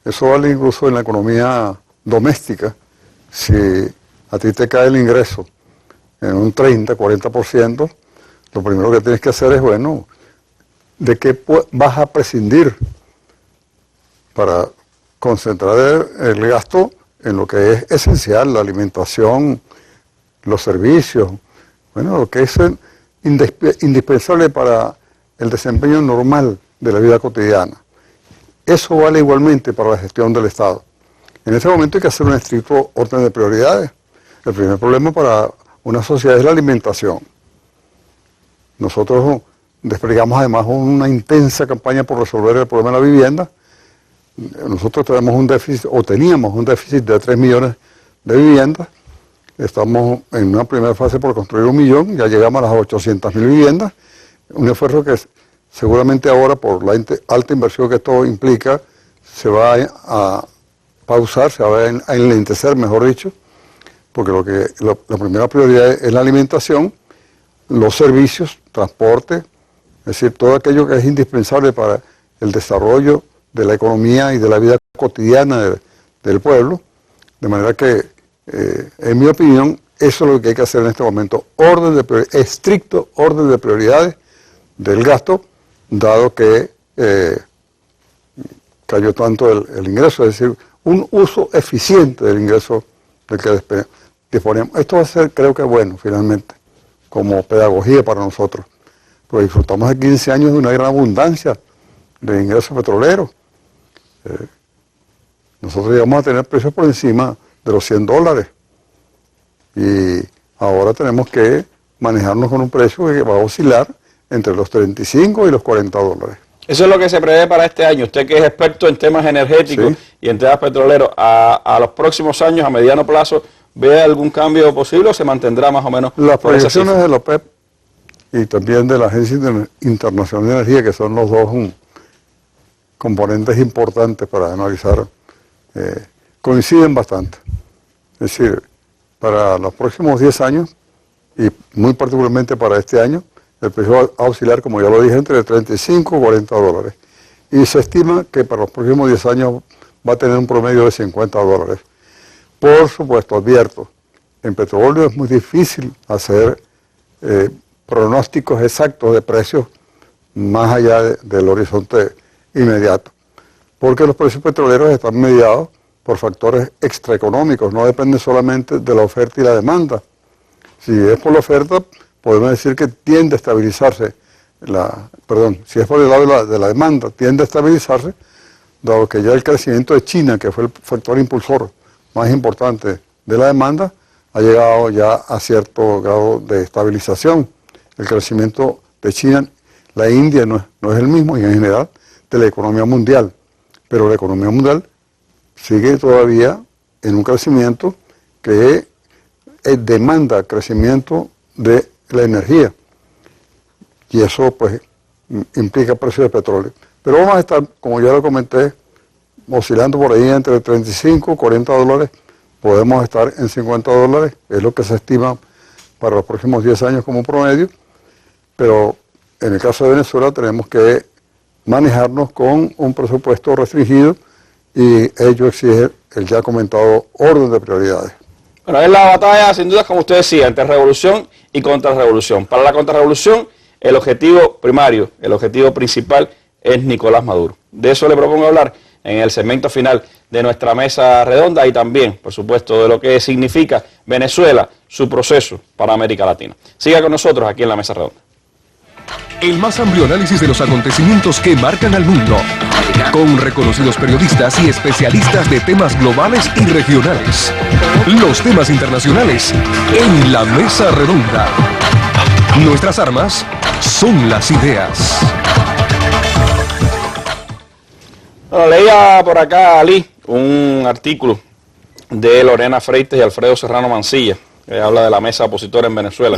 Eso vale incluso en la economía doméstica. Si a ti te cae el ingreso en un 30, 40%, lo primero que tienes que hacer es, bueno, ¿de qué vas a prescindir para concentrar el gasto en lo que es esencial, la alimentación, los servicios, bueno, lo que es indispensable para el desempeño normal de la vida cotidiana? Eso vale igualmente para la gestión del Estado. En este momento hay que hacer un estricto orden de prioridades. El primer problema para una sociedad es la alimentación. Nosotros desplegamos además una intensa campaña por resolver el problema de la vivienda. Nosotros tenemos un déficit, o teníamos un déficit de 3 millones de viviendas. Estamos en una primera fase por construir 1 millón, ya llegamos a las 800.000 viviendas. Un esfuerzo que seguramente ahora, por la alta inversión que esto implica, se va a pausar, se va a enlentecer, mejor dicho, porque la primera prioridad es la alimentación, los servicios, transporte, es decir, todo aquello que es indispensable para el desarrollo de la economía y de la vida cotidiana del pueblo. De manera que, en mi opinión, eso es lo que hay que hacer en este momento, estricto orden de prioridades del gasto, dado que cayó tanto el ingreso, es decir, un uso eficiente del ingreso del que disponemos. Esto va a ser, creo que bueno, finalmente, como pedagogía para nosotros, porque disfrutamos de 15 años de una gran abundancia de ingresos petroleros. Nosotros llegamos a tener precios por encima de los $100 y ahora tenemos que manejarnos con un precio que va a oscilar entre los 35 y los $40. Eso es lo que se prevé para este año. Usted que es experto en temas energéticos, sí, y en temas petroleros, a los próximos años, a mediano plazo, ¿ve algún cambio posible o se mantendrá más o menos? Las proyecciones de la OPEP y también de la Agencia Internacional de Energía, que son los dos componentes importantes para analizar, coinciden bastante. Es decir, para los próximos 10 años, y muy particularmente para este año, el precio va a oscilar, como ya lo dije, entre 35 y $40. Y se estima que para los próximos 10 años va a tener un promedio de $50. Por supuesto, advierto, en petróleo es muy difícil hacer pronósticos exactos de precios más allá del horizonte inmediato, porque los precios petroleros están mediados por factores extraeconómicos, no dependen solamente de la oferta y la demanda. Si es por la oferta, podemos decir que tiende a estabilizarse, si es por el lado de la demanda, tiende a estabilizarse, dado que ya el crecimiento de China, que fue el factor impulsor más importante de la demanda, ha llegado ya a cierto grado de estabilización. El crecimiento de China, la India no es el mismo, y en general de la economía mundial, pero la economía mundial sigue todavía en un crecimiento que demanda crecimiento de la energía, y eso pues implica precios de petróleo. Pero vamos a estar, como ya lo comenté, oscilando por ahí entre 35 y $40. Podemos estar en $50, es lo que se estima para los próximos 10 años como promedio, pero en el caso de Venezuela tenemos que manejarnos con un presupuesto restringido, y ello exige el ya comentado orden de prioridades. Bueno, es la batalla, sin duda, como usted decía, entre revolución y contrarrevolución. Para la contrarrevolución, el objetivo primario, el objetivo principal es Nicolás Maduro. De eso le propongo hablar en el segmento final de nuestra mesa redonda, y también, por supuesto, de lo que significa Venezuela, su proceso para América Latina. Siga con nosotros aquí en la mesa redonda. El más amplio análisis de los acontecimientos que marcan al mundo, con reconocidos periodistas y especialistas de temas globales y regionales. Los temas internacionales en la mesa redonda. Nuestras armas son las ideas. Bueno, leía por acá, Ali, un artículo de Lorena Freites y Alfredo Serrano Mancilla, que habla de la mesa opositora en Venezuela,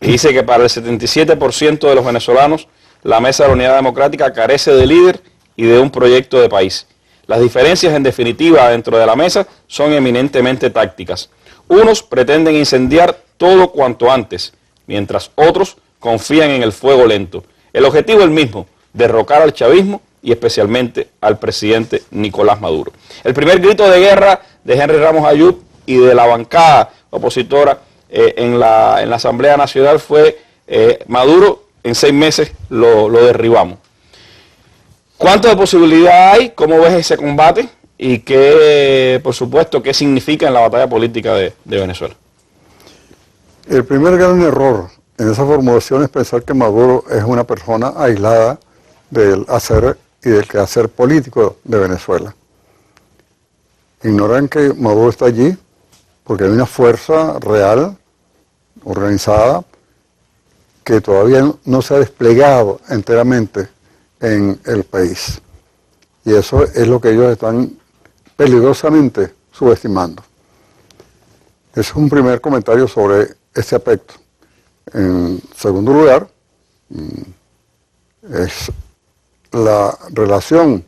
y dice que para el 77% de los venezolanos, la Mesa de la Unidad Democrática carece de líder y de un proyecto de país. Las diferencias, en definitiva, dentro de la mesa son eminentemente tácticas. Unos pretenden incendiar todo cuanto antes, mientras otros confían en el fuego lento. El objetivo es el mismo, derrocar al chavismo y especialmente al presidente Nicolás Maduro. El primer grito de guerra de Henry Ramos Ayub y de la bancada opositora en la Asamblea Nacional fue Maduro, en 6 meses lo derribamos. ¿Cuánto de posibilidad hay? ¿Cómo ves ese combate? Y qué, por supuesto, qué significa en la batalla política de Venezuela. El primer gran error en esa formulación es pensar que Maduro es una persona aislada del hacer y del quehacer político de Venezuela. Ignoran que Maduro está allí porque hay una fuerza real, organizada, que todavía no se ha desplegado enteramente en el país. Y eso es lo que ellos están peligrosamente subestimando. Es un primer comentario sobre este aspecto. En segundo lugar, es la relación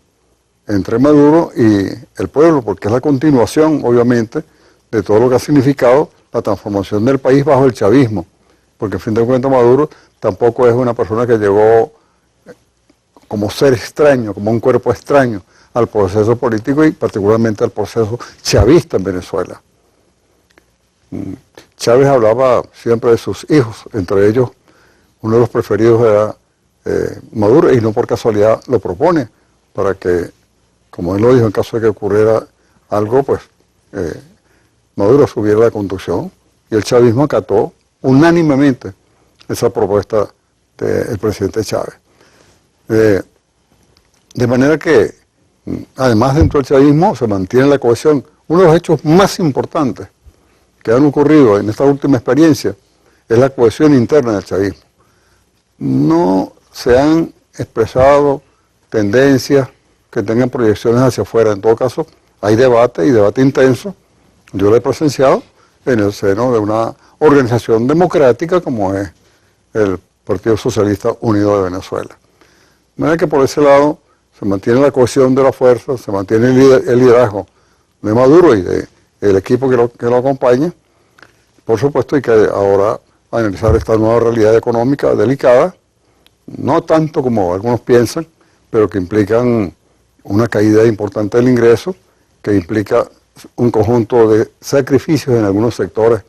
entre Maduro y el pueblo, porque es la continuación, obviamente, de todo lo que ha significado la transformación del país bajo el chavismo. Porque, en fin de cuentas, Maduro tampoco es una persona que llegó como ser extraño, como un cuerpo extraño al proceso político y particularmente al proceso chavista en Venezuela. Chávez hablaba siempre de sus hijos, entre ellos uno de los preferidos era Maduro, y no por casualidad lo propone, para que, como él lo dijo, en caso de que ocurriera algo, pues Maduro asumiera la conducción, y el chavismo acató unánimemente esa propuesta del presidente Chávez. De manera que, además dentro del chavismo, se mantiene la cohesión. Uno de los hechos más importantes que han ocurrido en esta última experiencia es la cohesión interna del chavismo. No se han expresado tendencias que tengan proyecciones hacia afuera. En todo caso, hay debate y debate intenso. Yo lo he presenciado en el seno de una organización democrática como es el Partido Socialista Unido de Venezuela. De manera que por ese lado se mantiene la cohesión de la fuerza, se mantiene el liderazgo de Maduro y del equipo que lo acompaña. Por supuesto hay que ahora analizar esta nueva realidad económica delicada, no tanto como algunos piensan, pero que implican una caída importante del ingreso, que implica un conjunto de sacrificios en algunos sectores,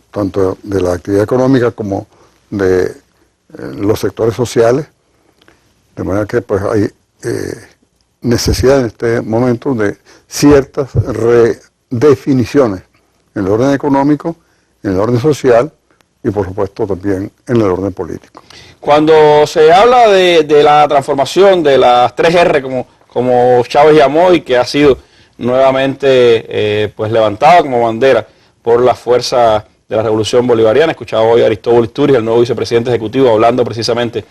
tanto de la actividad económica como de los sectores sociales, de manera que pues hay necesidad en este momento de ciertas redefiniciones en el orden económico, en el orden social y por supuesto también en el orden político. Cuando se habla de la transformación de las 3R, como Chávez llamó, y que ha sido nuevamente pues levantada como bandera por la fuerza de la Revolución Bolivariana, escuchaba hoy a Aristóbulo Isturiz, el nuevo vicepresidente ejecutivo, hablando precisamente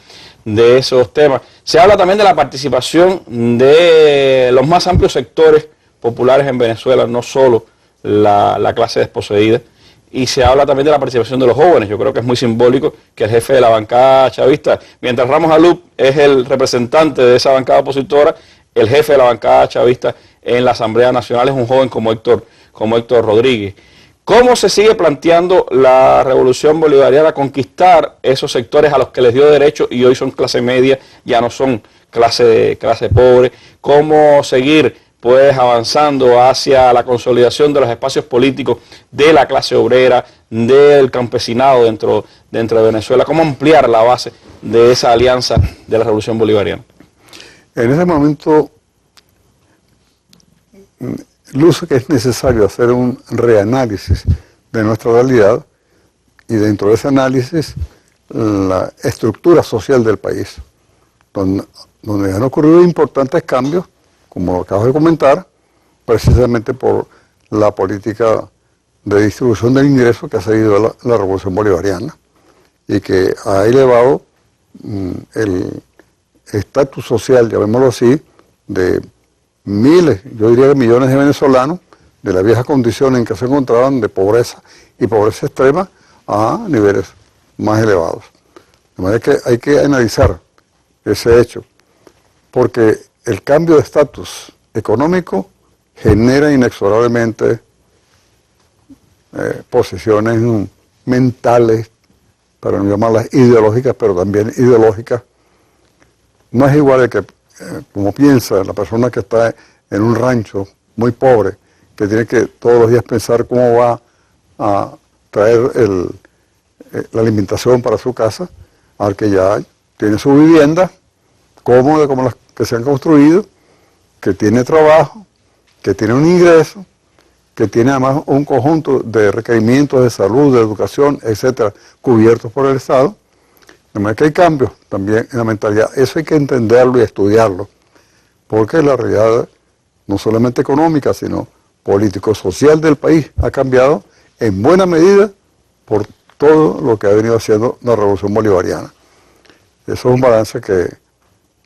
de esos temas. Se habla también de la participación de los más amplios sectores populares en Venezuela, no solo la clase desposeída, y se habla también de la participación de los jóvenes. Yo creo que es muy simbólico que el jefe de la bancada chavista, mientras Ramos Ayub es el representante de esa bancada opositora, el jefe de la bancada chavista en la Asamblea Nacional es un joven como Héctor Rodríguez. ¿Cómo se sigue planteando la Revolución Bolivariana conquistar esos sectores a los que les dio derecho y hoy son clase media, ya no son clase pobre? ¿Cómo seguir pues avanzando hacia la consolidación de los espacios políticos de la clase obrera, del campesinado dentro de Venezuela? ¿Cómo ampliar la base de esa alianza de la Revolución Bolivariana? En ese momento luce que es necesario hacer un reanálisis de nuestra realidad y dentro de ese análisis la estructura social del país, donde han ocurrido importantes cambios, como acabo de comentar, precisamente por la política de distribución del ingreso que ha seguido la Revolución Bolivariana y que ha elevado el estatus social, llamémoslo así, de miles, yo diría que millones de venezolanos de la vieja condición en que se encontraban de pobreza y pobreza extrema a niveles más elevados. De manera que hay que analizar ese hecho, porque el cambio de estatus económico genera inexorablemente posiciones mentales, para no llamarlas ideológicas, pero también ideológicas. No es igual el que, como piensa la persona que está en un rancho muy pobre, que tiene que todos los días pensar cómo va a traer la alimentación para su casa, al que ya tiene su vivienda cómoda como las que se han construido, que tiene trabajo, que tiene un ingreso, que tiene además un conjunto de requerimientos de salud, de educación, etcétera, cubiertos por el Estado. De manera que hay cambios también en la mentalidad. Eso hay que entenderlo y estudiarlo, porque la realidad no solamente económica, sino político-social del país ha cambiado en buena medida por todo lo que ha venido haciendo la Revolución Bolivariana. Eso es un balance que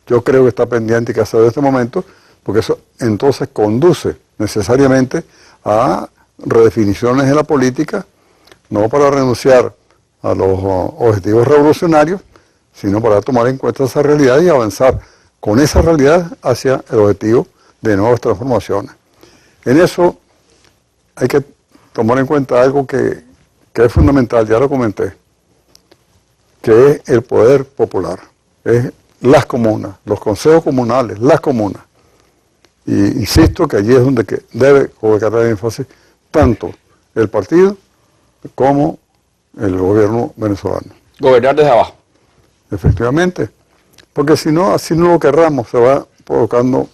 yo creo que está pendiente y que hacer en este momento, porque eso entonces conduce necesariamente a redefiniciones en la política, no para renunciar a los objetivos revolucionarios, sino para tomar en cuenta esa realidad y avanzar con esa realidad hacia el objetivo de nuevas transformaciones. En eso hay que tomar en cuenta algo que es fundamental, ya lo comenté, que es el poder popular, es las comunas, los consejos comunales, las comunas. Y insisto que allí es donde debe colocar el énfasis tanto el partido como el gobierno venezolano. Gobernar desde abajo. Efectivamente, porque si no, así no lo querramos, se va provocando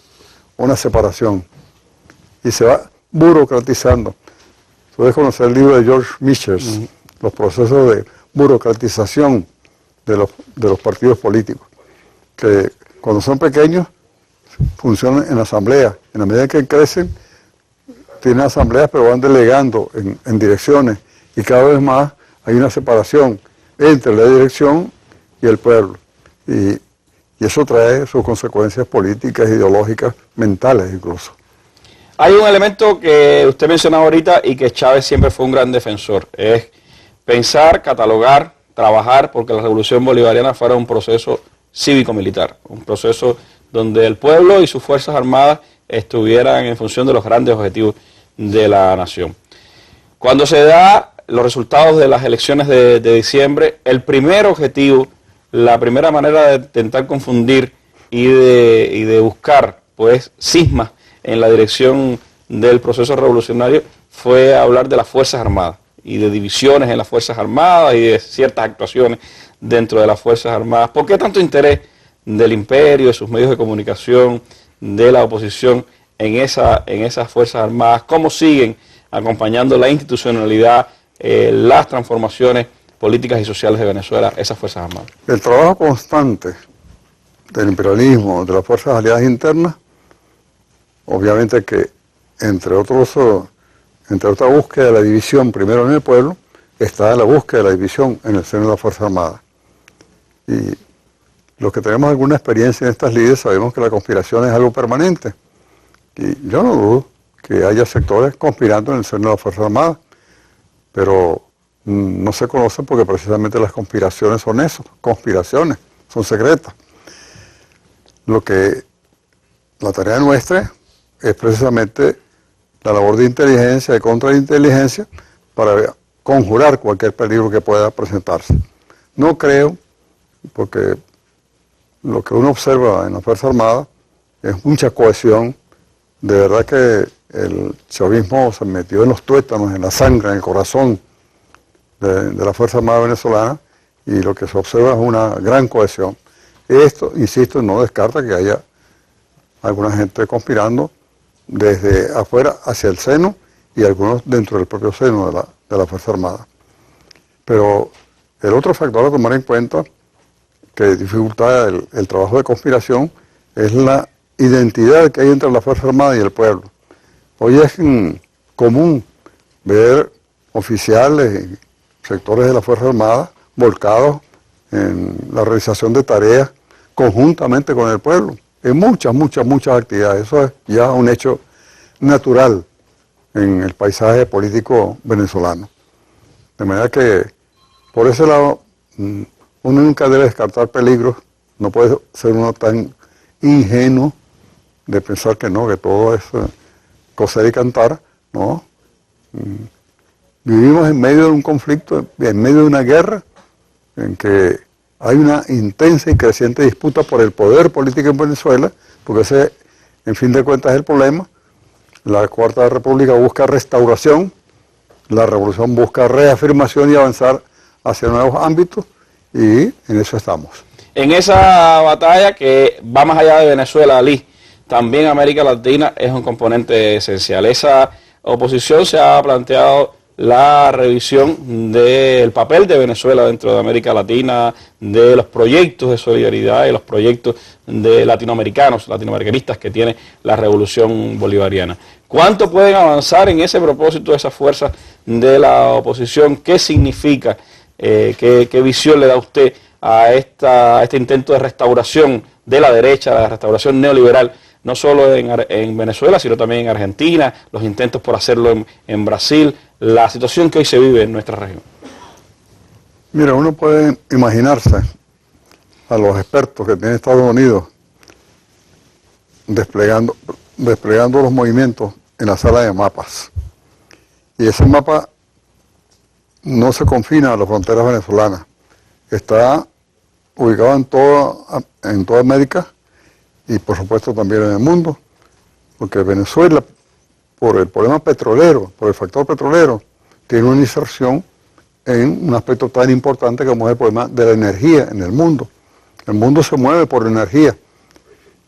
una separación y se va burocratizando. Puedes conocer el libro de George Michels, los procesos de burocratización de los partidos políticos, que cuando son pequeños funcionan en asamblea. En la medida que crecen, tienen asambleas, pero van delegando en direcciones, y cada vez más hay una separación entre la dirección y el pueblo. Y eso trae sus consecuencias políticas, ideológicas, mentales incluso. Hay un elemento que usted mencionaba ahorita y que Chávez siempre fue un gran defensor, es pensar, catalogar, trabajar porque la Revolución Bolivariana fuera un proceso cívico-militar, un proceso donde el pueblo y sus fuerzas armadas estuvieran en función de los grandes objetivos de la nación. Cuando se da los resultados de las elecciones de diciembre, el primer objetivo, la primera manera de intentar confundir y de buscar pues cismas en la dirección del proceso revolucionario fue hablar de las Fuerzas Armadas y de divisiones en las Fuerzas Armadas y de ciertas actuaciones dentro de las Fuerzas Armadas. ¿Por qué tanto interés del imperio, de sus medios de comunicación, de la oposición en esas Fuerzas Armadas? ¿Cómo siguen acompañando la institucionalidad, las transformaciones políticas y sociales de Venezuela, esas Fuerzas Armadas? El trabajo constante del imperialismo, de las fuerzas aliadas internas, obviamente que entre otra búsqueda de la división primero en el pueblo, está la búsqueda de la división en el seno de las Fuerzas Armadas. Y los que tenemos alguna experiencia en estas lides sabemos que la conspiración es algo permanente. Y yo no dudo que haya sectores conspirando en el seno de las Fuerzas Armadas, pero no se conocen porque precisamente las conspiraciones son eso, conspiraciones, son secretas. La tarea nuestra es precisamente la labor de inteligencia, de contrainteligencia, para conjurar cualquier peligro que pueda presentarse. No creo, porque lo que uno observa en las Fuerzas Armadas es mucha cohesión. De verdad que el chavismo se metió en los tuétanos, en la sangre, en el corazón de la Fuerza Armada venezolana, y lo que se observa es una gran cohesión. Esto, insisto, no descarta que haya alguna gente conspirando desde afuera hacia el seno y algunos dentro del propio seno de la Fuerza Armada. Pero el otro factor a tomar en cuenta que dificulta el trabajo de conspiración es la identidad que hay entre la Fuerza Armada y el pueblo. Hoy es común ver oficiales y sectores de la Fuerza Armada volcados en la realización de tareas conjuntamente con el pueblo. en muchas actividades. Eso es ya un hecho natural en el paisaje político venezolano. De manera que, por ese lado, uno nunca debe descartar peligros, no puede ser uno tan ingenuo de pensar que no, que todo es coser y cantar, ¿no? Vivimos en medio de un conflicto, en medio de una guerra, en que hay una intensa y creciente disputa por el poder político en Venezuela, porque ese, en fin de cuentas, es el problema. La Cuarta República busca restauración, la revolución busca reafirmación y avanzar hacia nuevos ámbitos, y en eso estamos. En esa batalla que va más allá de Venezuela, Ali, también América Latina es un componente esencial. Esa oposición se ha planteado la revisión del papel de Venezuela dentro de América Latina, de los proyectos de solidaridad y los proyectos de latinoamericanistas que tiene la revolución bolivariana. ¿Cuánto pueden avanzar en ese propósito esas fuerzas de la oposición? ¿Qué significa? ¿Qué visión le da usted a este intento de restauración de la derecha, la restauración neoliberal, no solo en Venezuela, sino también en Argentina, los intentos por hacerlo en Brasil, la situación que hoy se vive en nuestra región? Mira, uno puede imaginarse a los expertos que tiene Estados Unidos desplegando los movimientos en la sala de mapas. Y ese mapa no se confina a las fronteras venezolanas. Está ubicado en toda América y por supuesto también en el mundo, porque Venezuela, por el problema petrolero, por el factor petrolero, tiene una inserción en un aspecto tan importante como es el problema de la energía en el mundo. El mundo se mueve por energía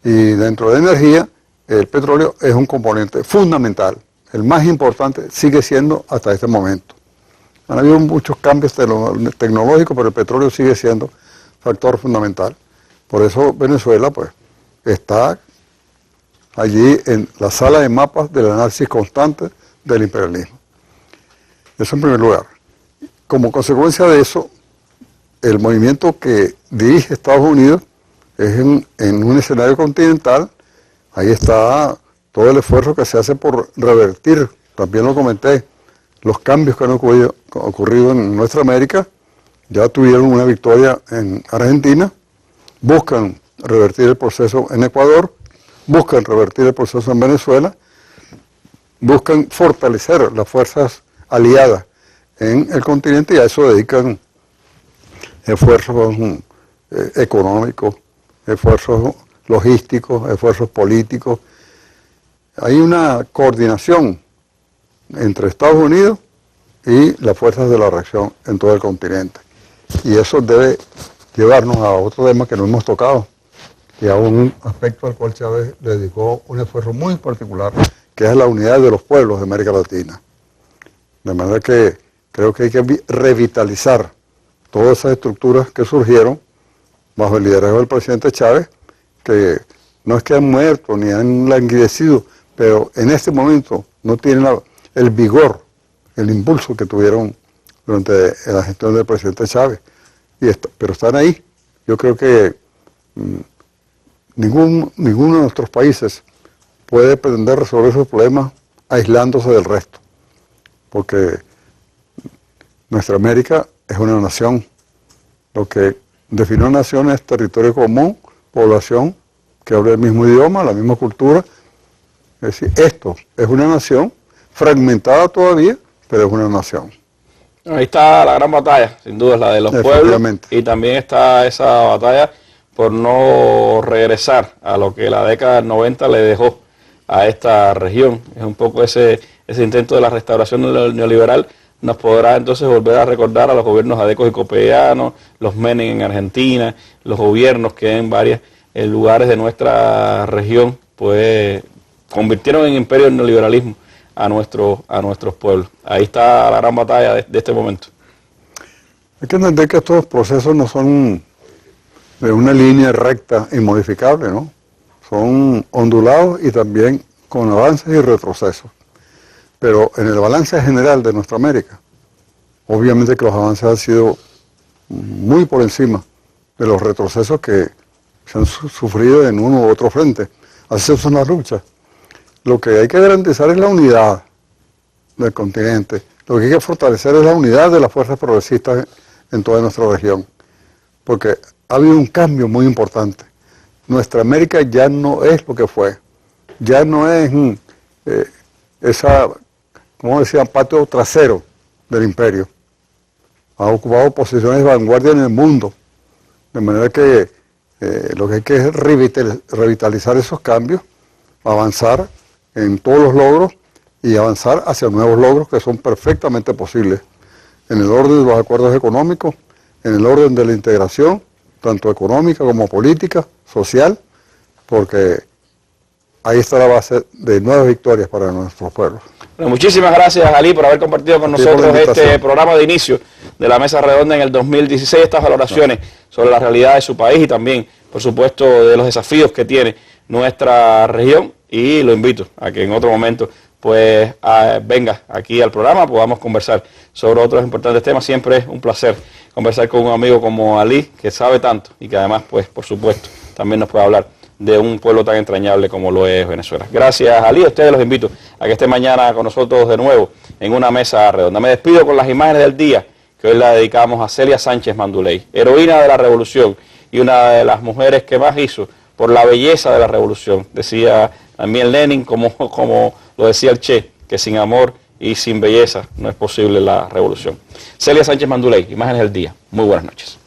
y dentro de la energía el petróleo es un componente fundamental. El más importante sigue siendo hasta este momento. Han habido muchos cambios tecnológicos, pero el petróleo sigue siendo factor fundamental. Por eso Venezuela pues está allí en la sala de mapas del análisis constante del imperialismo. Eso en primer lugar. Como consecuencia de eso, el movimiento que dirige Estados Unidos es en un escenario continental. Ahí está todo el esfuerzo que se hace por revertir, también lo comenté, los cambios que han ocurrido en nuestra América. Ya tuvieron una victoria en Argentina, buscan revertir el proceso en Ecuador, buscan revertir el proceso en Venezuela, buscan fortalecer las fuerzas aliadas en el continente y a eso dedican esfuerzos económicos, esfuerzos logísticos, esfuerzos políticos. Hay una coordinación entre Estados Unidos y las fuerzas de la reacción en todo el continente. Y eso debe llevarnos a otro tema que no hemos tocado, y a un aspecto al cual Chávez le dedicó un esfuerzo muy particular, que es la unidad de los pueblos de América Latina. De manera que creo que hay que revitalizar todas esas estructuras que surgieron bajo el liderazgo del presidente Chávez, que no es que han muerto ni han languidecido, pero en este momento no tienen el vigor, el impulso que tuvieron durante la gestión del presidente Chávez. Pero están ahí. Yo creo que ninguno de nuestros países puede pretender resolver sus problemas aislándose del resto, porque nuestra América es una nación. Lo que define una nación es territorio común, población que habla el mismo idioma, la misma cultura. Es decir, esto es una nación fragmentada todavía, pero es una nación. Ahí está la gran batalla, sin duda, es la de los pueblos, y también está esa batalla por no regresar a lo que la década del 90 le dejó a esta región. Es un poco ese intento de la restauración neoliberal. Nos podrá entonces volver a recordar a los gobiernos adecos y copedianos, los Menem en Argentina, los gobiernos que en varios lugares de nuestra región pues convirtieron en imperio el neoliberalismo a nuestros pueblos. Ahí está la gran batalla de este momento. Hay que entender que estos procesos no son de una línea recta inmodificable, ¿no? Son ondulados y también con avances y retrocesos. Pero en el balance general de nuestra América, obviamente que los avances han sido muy por encima de los retrocesos que se han sufrido en uno u otro frente. Así es una lucha. Lo que hay que garantizar es la unidad del continente. Lo que hay que fortalecer es la unidad de las fuerzas progresistas en toda nuestra región. Porque ha habido un cambio muy importante. Nuestra América ya no es lo que fue. Ya no es esa, como decían, patio trasero del imperio. Ha ocupado posiciones de vanguardia en el mundo. De manera que lo que hay que es revitalizar esos cambios, avanzar en todos los logros y avanzar hacia nuevos logros que son perfectamente posibles. En el orden de los acuerdos económicos, en el orden de la integración, tanto económica como política, social, porque ahí está la base de nuevas victorias para nuestros pueblos. Bueno, muchísimas gracias, Ali, por haber compartido con nosotros este programa de inicio de la Mesa Redonda en el 2016, estas valoraciones sobre la realidad de su país y también, por supuesto, de los desafíos que tiene nuestra región, y lo invito a que en otro momento pues venga aquí al programa, podamos conversar sobre otros importantes temas. Siempre es un placer conversar con un amigo como Ali, que sabe tanto y que además, pues, por supuesto, también nos puede hablar de un pueblo tan entrañable como lo es Venezuela. Gracias, Ali. A ustedes los invito a que estén mañana con nosotros de nuevo en una mesa redonda. Me despido con las imágenes del día, que hoy la dedicamos a Celia Sánchez Manduley, heroína de la revolución y una de las mujeres que más hizo por la belleza de la revolución. Decía también Lenin, como lo decía el Che, que sin amor y sin belleza no es posible la revolución. Celia Sánchez Manduley, imágenes del día. Muy buenas noches.